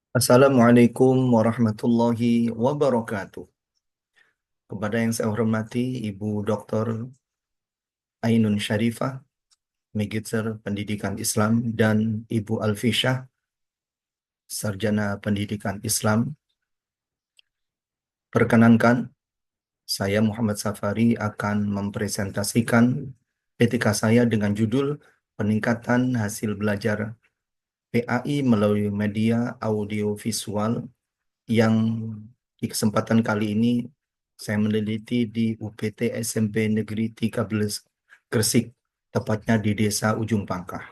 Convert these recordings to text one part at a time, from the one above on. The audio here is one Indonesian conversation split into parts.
Assalamualaikum warahmatullahi wabarakatuh. Kepada yang saya hormati Ibu Dr. Ainun Syarifah, Magister Pendidikan Islam, dan Ibu Alfisyah, Sarjana Pendidikan Islam. Perkenankan, saya Muhammad Safari akan mempresentasikan PTK saya dengan judul Peningkatan Hasil Belajar PAI melalui Media Audiovisual yang di kesempatan kali ini saya meneliti di UPT SMP Negeri 13 Gresik, tepatnya di Desa Ujung Pangkah.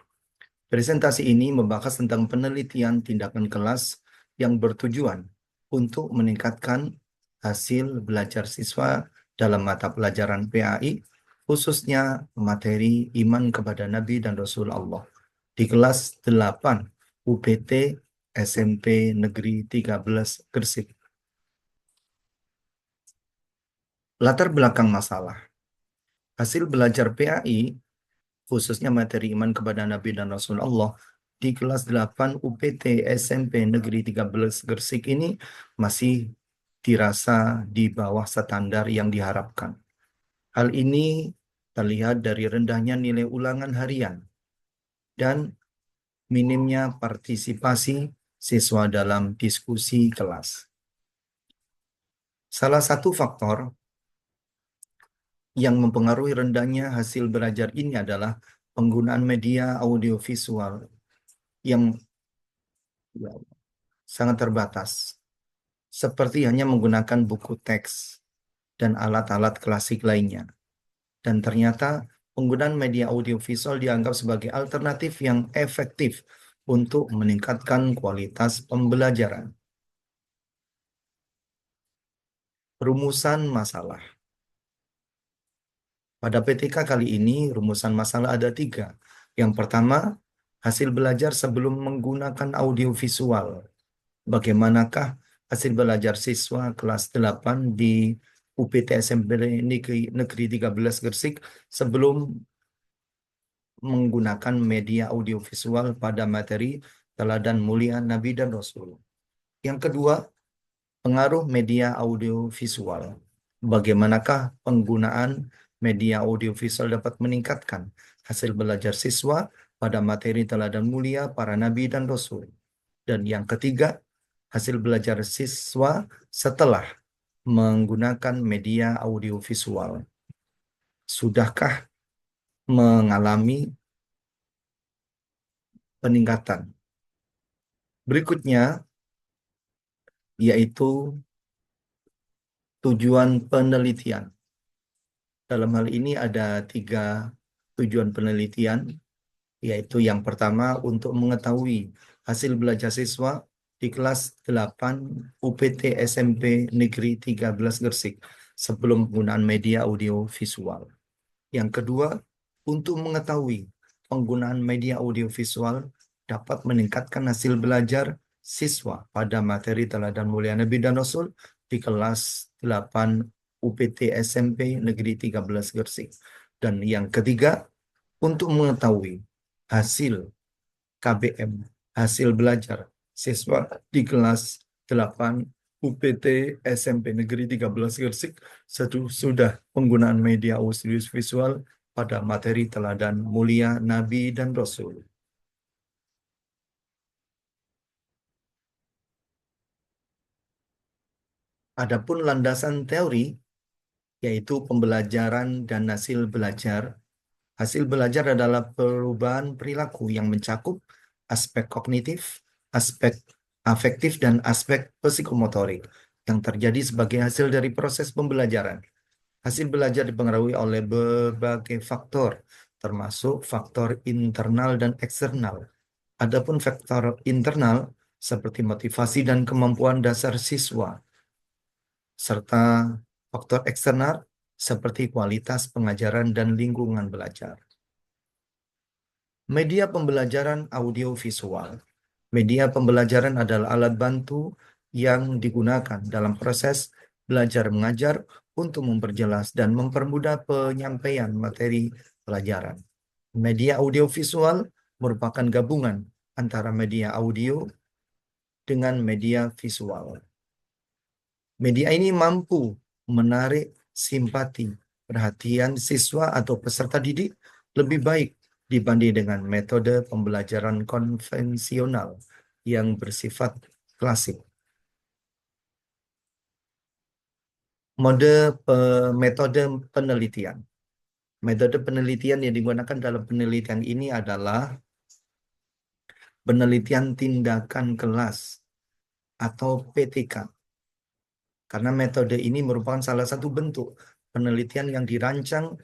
Presentasi ini membahas tentang penelitian tindakan kelas yang bertujuan untuk meningkatkan hasil belajar siswa dalam mata pelajaran PAI, khususnya materi iman kepada Nabi dan Rasul Allah di kelas 8 UPT SMP Negeri 13 Gresik. Latar belakang masalah. Hasil belajar PAI, khususnya materi iman kepada Nabi dan Rasul Allah, di kelas 8 UPT SMP Negeri 13 Gresik ini masih dirasa di bawah standar yang diharapkan. Hal ini terlihat dari rendahnya nilai ulangan harian dan minimnya partisipasi siswa dalam diskusi kelas. Salah satu faktor yang mempengaruhi rendahnya hasil belajar ini adalah penggunaan media audiovisual yang ya, sangat terbatas, seperti hanya menggunakan buku teks dan alat-alat klasik lainnya. Dan ternyata penggunaan media audiovisual dianggap sebagai alternatif yang efektif untuk meningkatkan kualitas pembelajaran. Rumusan masalah. Pada PTK kali ini, rumusan masalah ada 3. Yang pertama, hasil belajar sebelum menggunakan audiovisual. Bagaimanakah hasil belajar siswa kelas 8 di UPT SMP Negeri 13 Gresik sebelum menggunakan media audiovisual pada materi teladan mulia Nabi dan Rasul. Yang kedua, pengaruh media audiovisual. Bagaimanakah penggunaan media audiovisual dapat meningkatkan hasil belajar siswa pada materi teladan mulia para nabi dan rasul. Dan yang ketiga, hasil belajar siswa setelah menggunakan media audiovisual. Sudahkah mengalami peningkatan? Berikutnya, yaitu tujuan penelitian. Dalam hal ini ada 3 tujuan penelitian, yaitu yang pertama untuk mengetahui hasil belajar siswa di kelas 8 UPT SMP Negeri 13 Gresik sebelum penggunaan media audio visual. Yang kedua, untuk mengetahui penggunaan media audio visual dapat meningkatkan hasil belajar siswa pada materi teladan mulia Nabi dan Rasul di kelas 8 UPT SMP Negeri 13 Gresik. Dan yang ketiga, untuk mengetahui hasil KBM, hasil belajar siswa di kelas 8 UPT SMP Negeri 13 Gresik sudah penggunaan media audio visual pada materi teladan mulia Nabi dan Rasul. Adapun landasan teori, yaitu pembelajaran dan hasil belajar. Hasil belajar adalah perubahan perilaku yang mencakup aspek kognitif, aspek afektif, dan aspek psikomotorik yang terjadi sebagai hasil dari proses pembelajaran. Hasil belajar dipengaruhi oleh berbagai faktor, termasuk faktor internal dan eksternal. Adapun faktor internal seperti motivasi dan kemampuan dasar siswa, serta faktor eksternal seperti kualitas pengajaran dan lingkungan belajar. Media pembelajaran audiovisual. Media pembelajaran adalah alat bantu yang digunakan dalam proses belajar mengajar untuk memperjelas dan mempermudah penyampaian materi pelajaran. Media audiovisual merupakan gabungan antara media audio dengan media visual. Media ini mampu menarik simpati, perhatian siswa atau peserta didik lebih baik dibanding dengan metode pembelajaran konvensional yang bersifat klasik. Metode penelitian. Metode penelitian yang digunakan dalam penelitian ini adalah penelitian tindakan kelas atau PTK. Karena metode ini merupakan salah satu bentuk penelitian yang dirancang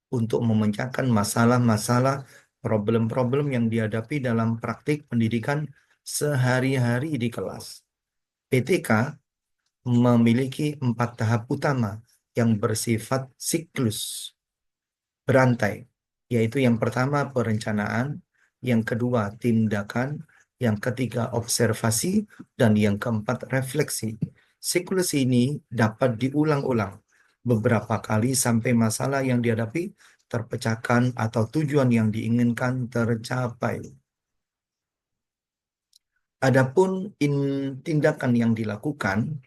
untuk memecahkan masalah-masalah, problem-problem yang dihadapi dalam praktik pendidikan sehari-hari di kelas. PTK memiliki 4 tahap utama yang bersifat siklus berantai, yaitu yang pertama perencanaan, yang kedua tindakan, yang ketiga observasi, dan yang keempat refleksi. Siklus ini dapat diulang-ulang beberapa kali sampai masalah yang dihadapi terpecahkan atau tujuan yang diinginkan tercapai. Adapun tindakan yang dilakukan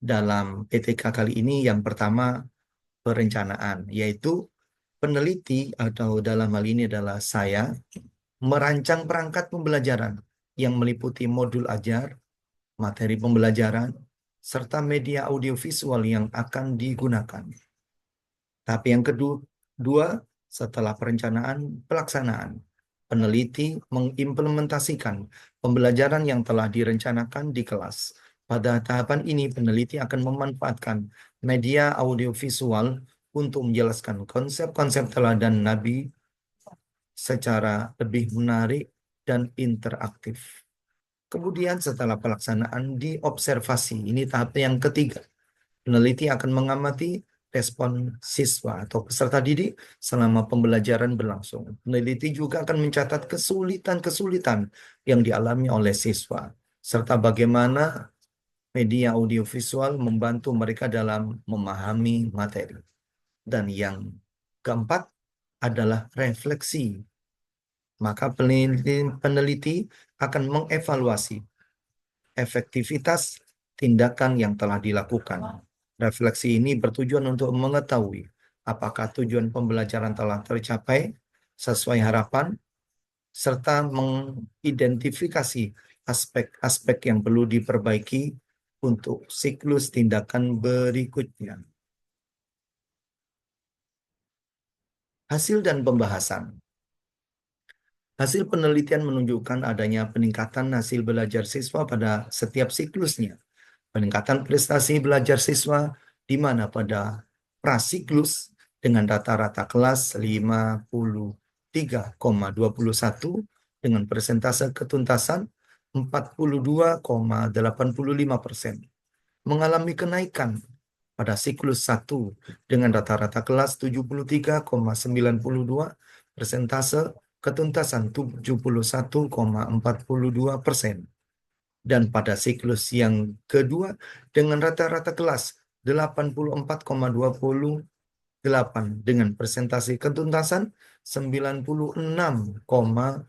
dalam PTK kali ini yang pertama perencanaan, yaitu peneliti atau dalam hal ini adalah saya merancang perangkat pembelajaran yang meliputi modul ajar, materi pembelajaran, serta media audiovisual yang akan digunakan. Tapi yang kedua, setelah perencanaan, pelaksanaan. Peneliti mengimplementasikan pembelajaran yang telah direncanakan di kelas. Pada tahapan ini, peneliti akan memanfaatkan media audiovisual untuk menjelaskan konsep-konsep teladan Nabi secara lebih menarik dan interaktif. Kemudian setelah pelaksanaan diobservasi, ini tahap yang ketiga. Peneliti akan mengamati respon siswa atau peserta didik selama pembelajaran berlangsung. Peneliti juga akan mencatat kesulitan-kesulitan yang dialami oleh siswa, serta bagaimana media audiovisual membantu mereka dalam memahami materi. Dan yang keempat adalah refleksi. Maka peneliti akan mengevaluasi efektivitas tindakan yang telah dilakukan. Refleksi ini bertujuan untuk mengetahui apakah tujuan pembelajaran telah tercapai sesuai harapan, serta mengidentifikasi aspek-aspek yang perlu diperbaiki untuk siklus tindakan berikutnya. Hasil dan pembahasan. Hasil penelitian menunjukkan adanya peningkatan hasil belajar siswa pada setiap siklusnya. Peningkatan prestasi belajar siswa di mana pada prasiklus dengan rata-rata kelas 53,21 dengan persentase ketuntasan 42,85%. Mengalami kenaikan pada siklus 1 dengan rata-rata kelas 73,92, persentase ketuntasan 71,42%. Dan pada siklus yang kedua dengan rata-rata kelas 84,28 dengan persentase ketuntasan 96,42%.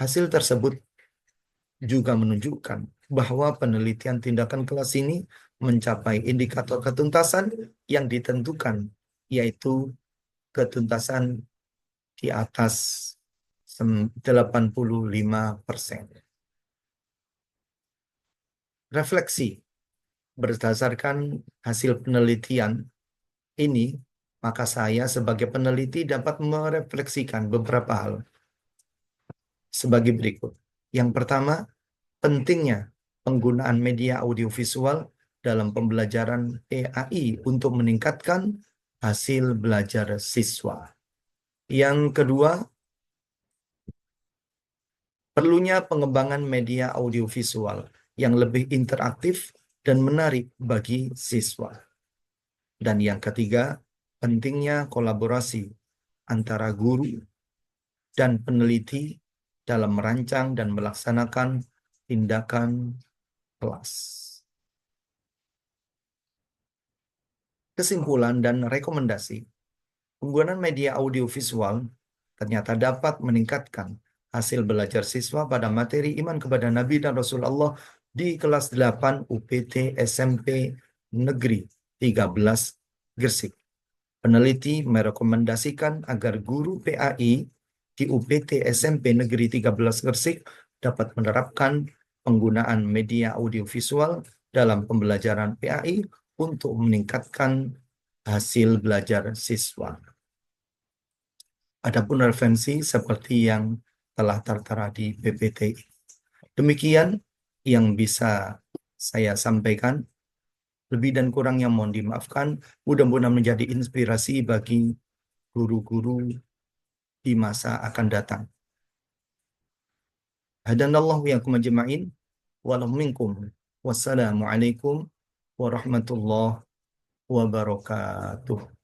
Hasil tersebut juga menunjukkan bahwa penelitian tindakan kelas ini mencapai indikator ketuntasan yang ditentukan, yaitu ketuntasan di atas 85%. Refleksi. Berdasarkan hasil penelitian ini, maka saya sebagai peneliti dapat merefleksikan beberapa hal sebagai berikut. Yang pertama, pentingnya penggunaan media audiovisual dalam pembelajaran EAI untuk meningkatkan hasil belajar siswa. Yang kedua, perlunya pengembangan media audiovisual yang lebih interaktif dan menarik bagi siswa. Dan yang ketiga, pentingnya kolaborasi antara guru dan peneliti dalam merancang dan melaksanakan tindakan kelas. Kesimpulan dan rekomendasi. Penggunaan media audiovisual ternyata dapat meningkatkan hasil belajar siswa pada materi iman kepada Nabi dan Rasulullah di kelas 8 UPT SMP Negeri 13 Gresik. Peneliti merekomendasikan agar guru PAI di UPT SMP Negeri 13 Gresik dapat menerapkan penggunaan media audiovisual dalam pembelajaran PAI untuk meningkatkan hasil belajar siswa. Adapun referensi seperti yang telah tertera di PPT. Demikian yang bisa saya sampaikan. Lebih dan kurangnya mohon dimaafkan. Mudah-mudahan menjadi inspirasi bagi guru-guru di masa akan datang. Hadanallahu yakum ajma'in. Walau minkum. Wassalamualaikum warahmatullahi wabarakatuh.